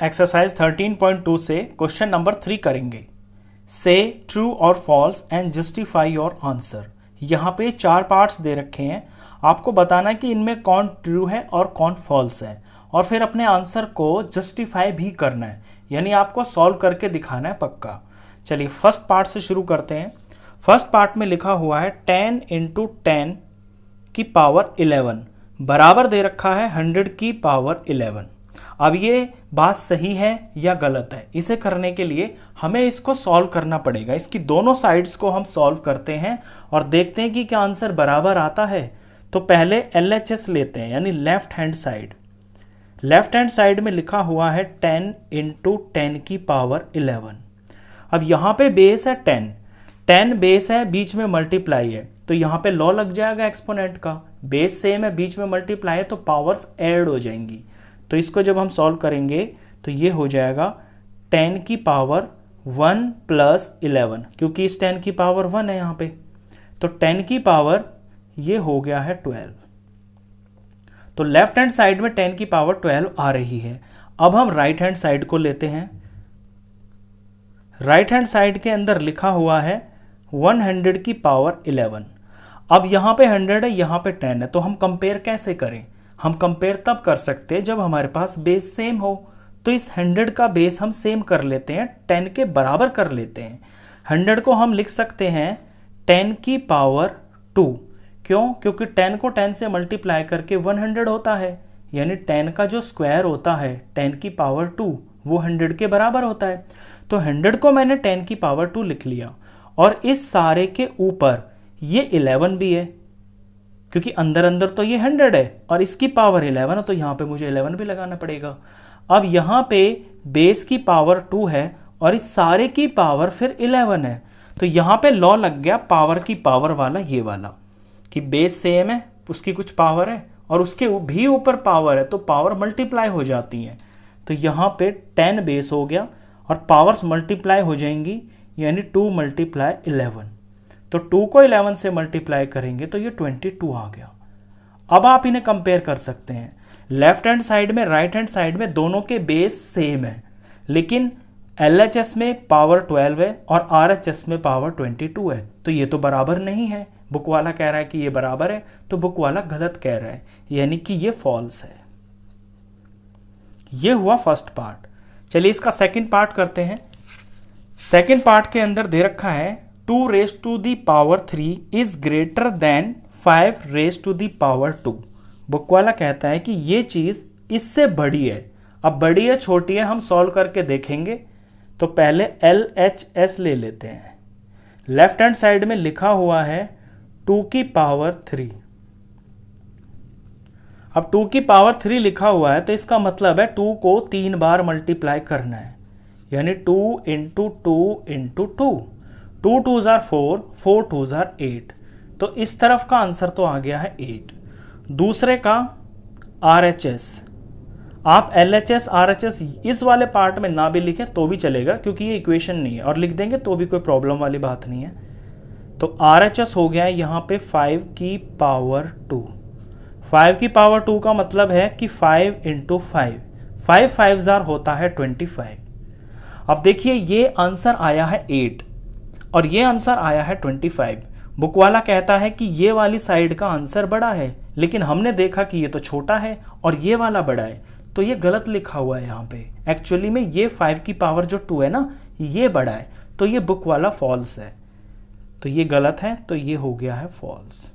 Exercise 13.2 से question number 3 करेंगे। Say true और false and justify your answer. यहाँ पे 4 पार्ट्स दे रखे हैं, आपको बताना है कि इनमें कौन ट्रू है और कौन फॉल्स है, और फिर अपने आंसर को जस्टिफाई भी करना है, यानी आपको सॉल्व करके दिखाना है पक्का। चलिए फर्स्ट पार्ट से शुरू करते हैं। फर्स्ट पार्ट में लिखा हुआ है 10 × 10 की पावर 11 बराबर दे रखा है 100 की पावर 11। अब ये बात सही है या गलत है, इसे करने के लिए हमें इसको सॉल्व करना पड़ेगा। इसकी दोनों साइड्स को हम सॉल्व करते हैं और देखते हैं कि क्या आंसर बराबर आता है। तो पहले LHS लेते हैं, यानी left hand side. Left hand side में लिखा हुआ है 10 × 10 की पावर 11। अब यहाँ पे बेस है 10 बेस है, बीच में मल्टीप्लाई है, तो यहाँ पे लॉ लग जाएगा एक्सपोनेंट का। बेस सेम है, बीच में मल्टीप्लाई है, तो पावर्स ऐड हो जाएंगी। तो इसको जब हम सॉल्व करेंगे तो ये हो जाएगा 10 की पावर 1 + 11, क्योंकि इस 10 की पावर 1 है यहाँ पे, तो 10 की पावर ये हो गया है 12। तो लेफ्ट हैंड साइड में 10 की पावर 12 आ रही है। अब हम राइट हैंड साइड को लेते हैं। राइट हैंड साइड के अंदर लिखा हुआ है 100 की पावर 11। अब यहाँ पे 100 है, यहाँ पे 10 है, तो हम कंपेयर कैसे करें? हम कंपेयर तब कर सकते हैं जब हमारे पास बेस सेम हो। तो इस 100 का बेस हम सेम कर लेते हैं, 10 के बराबर कर लेते हैं। 100 को हम लिख सकते हैं 10 की पावर 2। क्यों? क्योंकि 10 को 10 से मल्टीप्लाई करके 100 होता है, यानी 10 का जो स्क्वायर होता है 10 की पावर 2 वो 100 के बराबर होता है। तो 100 को मैंने 10 की पावर 2 लिख लिया, और इस सारे के ऊपर ये 11 भी है, क्योंकि अंदर अंदर तो ये 100 है और इसकी पावर 11 है, तो यहाँ पे मुझे 11 भी लगाना पड़ेगा। अब यहाँ पे बेस की पावर 2 है और इस सारे की पावर फिर 11 है, तो यहाँ पे लॉ लग गया पावर की पावर वाला, ये वाला, कि बेस सेम है, उसकी कुछ पावर है और उसके भी ऊपर पावर है, तो पावर मल्टीप्लाई हो जाती है। तो यहाँ पे 10 बेस हो गया और पावर्स मल्टीप्लाई हो जाएंगी, यानी 2 × 11। तो 2 को 11 से मल्टीप्लाई करेंगे तो ये 22 आ गया। अब आप इन्हें कंपेयर कर सकते हैं। लेफ्ट हैंड साइड में राइट हैंड साइड में दोनों के बेस सेम है, लेकिन LHS में पावर 12 है और RHS में पावर 22 है, तो ये तो बराबर नहीं है। बुक वाला कह रहा है कि ये बराबर है, तो बुक वाला गलत कह रहा है, यानी कि ये फॉल्स है। ये हुआ फर्स्ट पार्ट। चलिए इसका सेकंड पार्ट करते हैं। सेकंड पार्ट के अंदर दे रखा है 2⁻³ इज ग्रेटर देन 5⁻²। बुक वाला कहता है कि ये चीज इससे बड़ी है। अब बड़ी है छोटी है हम सॉल्व करके देखेंगे। तो पहले LHS ले लेते हैं। लेफ्ट हैंड साइड में लिखा हुआ है 2⁻3। अब 2⁻3 लिखा हुआ है, तो इसका मतलब है 2 को 3 बार मल्टीप्लाई करना है, यानी 2 × 2 × 2। 2 2s are 4, 4 2s are 8। तो इस तरफ का आंसर तो आ गया है 8। दूसरे का RHS, आप LHS RHS इस वाले पार्ट में ना भी लिखें तो भी चलेगा, क्योंकि ये इक्वेशन नहीं है, और लिख देंगे तो भी कोई प्रॉब्लम वाली बात नहीं है। तो RHS हो गया है यहाँ पे 5 की पावर 2। 5 की पावर 2 का मतलब है कि 5 × 5, 5 5s are होता है 25। अब देखिए ये आंसर आया है 8 और ये आंसर आया है 25। बुक वाला कहता है कि ये वाली साइड का आंसर बड़ा है, लेकिन हमने देखा कि ये तो छोटा है और ये वाला बड़ा है, तो ये गलत लिखा हुआ है यहाँ पे। एक्चुअली में ये 5 की पावर जो 2 है ना, ये बड़ा है, तो ये बुक वाला फॉल्स है, तो ये गलत है, तो ये हो गया है फॉल्स।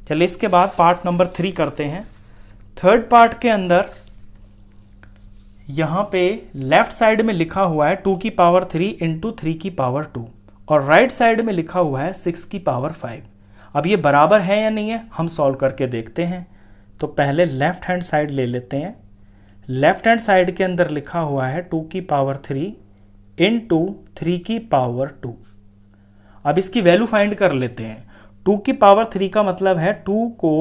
चलिए इसके बाद पार्ट नंबर 3 करते हैं। थर्ड पार्ट के अंदर यहाँ पे लेफ्ट साइड में लिखा हुआ है 2⁻3 × 3⁻2 और राइट साइड में लिखा हुआ है 6�5। अब ये बराबर है या नहीं है हम सॉल्व करके देखते हैं। तो पहले लेफ्ट हैंड साइड ले लेते हैं। लेफ्ट हैंड साइड के अंदर लिखा हुआ है 2⁻3 × 3⁻2। अब इसकी वैल्यू फाइंड कर लेते हैं। 2⁻3 का मतलब है 2 को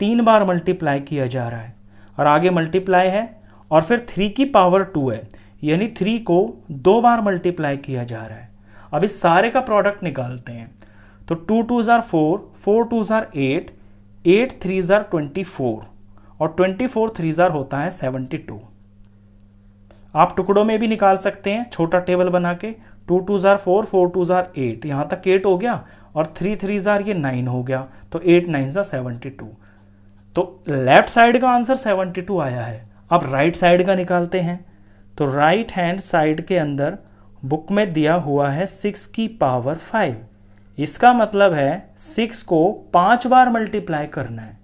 3 बार मल्टीप्लाई किया जा रहा है और आगे मल्टीप्लाई है, और फिर 3⁻2 है, यानी 3 को 2 बार मल्टीप्लाई किया जा रहा है। अब इस सारे का प्रोडक्ट निकालते हैं। तो 2 2s are 4, 4 2s are 8, 8 3s are 24 और 24 3s are होता है 72। आप टुकड़ों में भी निकाल सकते हैं छोटा टेबल बना के। 2 2 जार 4, 4 2 जार 8, यहाँ तक 8 हो गया, और 3 3 जार ये 9 हो गया, तो 8 9 जार 72। तो लेफ्ट साइड का आंसर 72 आया है। अब राइट साइड का निकालते हैं। तो राइट हैंड साइड के अंदर बुक में दिया हुआ है 6 की पावर 5। इसका मतलब है 6 को 5 बार मल्टीप्लाई करना है।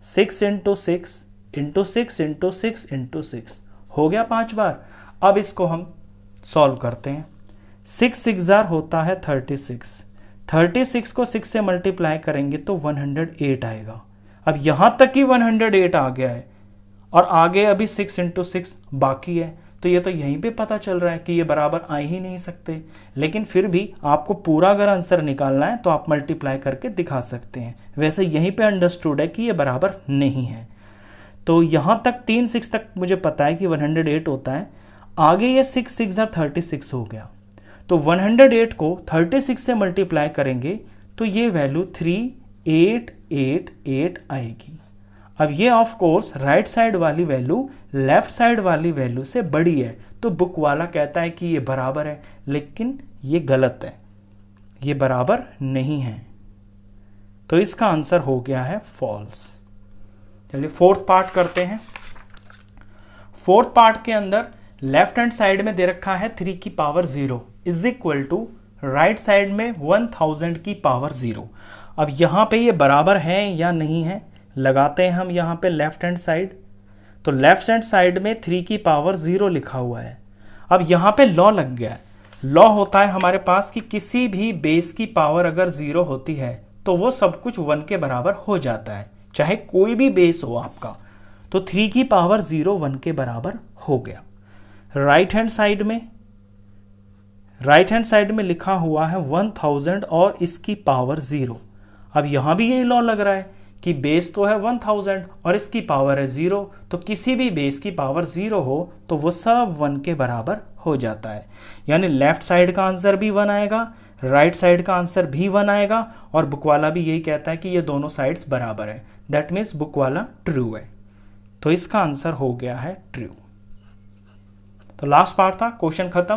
6 इंटू 6 इंटू 6 इंटू 6 इंटू 6 हो गया 5 बार। अब इसको हम सॉल्व करते हैं। 6 6 जार होता है 36। 36 को 6 से मल्टीप्लाई करेंगे तो 108 आएगा। अब यहाँ तक ही 108 आ गया है, और आगे अभी 6 इंटू 6 बाकी है। तो ये तो यहीं पे पता चल रहा है कि ये बराबर आ ही नहीं सकते। लेकिन फिर भी आपको पूरा अगर आंसर निकालना है तो आप मल्टीप्लाई करके दिखा सकते हैं। वैसे यहीं पे अंडरस्टूड है कि ये बराबर नहीं है। तो यहाँ तक 3 6 तक मुझे पता है कि 108 होता है। आगे ये 6 6 जार 36 हो गया। तो 108 को 36 से मल्टीप्लाई करेंगे तो ये वैल्यू 3888 आएगी। अब ये ऑफ कोर्स राइट साइड वाली वैल्यू लेफ्ट साइड वाली वैल्यू से बड़ी है, तो बुक वाला कहता है कि ये बराबर है, लेकिन ये गलत है, ये बराबर नहीं है। तो इसका आंसर हो गया है फॉल्स। चलिए फोर्थ पार्ट करते हैं। फोर्थ पार्ट के अंदर लेफ्ट हैंड साइड में दे रखा है 3 की power 0 is equal to right side में 1000 की पावर 0। अब यहाँ पे ये बराबर है या नहीं है, लगाते हैं हम यहाँ पे लेफ्ट हैंड साइड। तो लेफ्ट हैंड साइड में 3 की पावर 0 लिखा हुआ है। अब यहाँ पे लॉ लग गया है। लॉ होता है हमारे पास कि किसी भी बेस की पावर अगर 0 होती है तो वो सब कुछ 1 के बराबर हो जाता है, चाहे कोई भी बेस हो आपका। तो 3 की पावर 0 1 के बराबर हो गया। राइट हैंड साइड में लिखा हुआ है 1000 और इसकी पावर 0। अब यहाँ भी यही लॉ लग रहा है कि बेस तो है 1000 और इसकी पावर है 0, तो किसी भी बेस की पावर 0 हो तो वो सब 1 के बराबर हो जाता है। यानी लेफ्ट साइड का आंसर भी 1 आएगा, राइट साइड का आंसर भी 1 आएगा, और बुक वाला भी यही कहता है कि ये दोनों साइड्स बराबर है। दैट मीन्स बुक वाला ट्रू है। तो इसका आंसर हो गया है ट्रू। तो लास्ट पार्ट था, क्वेश्चन खत्म।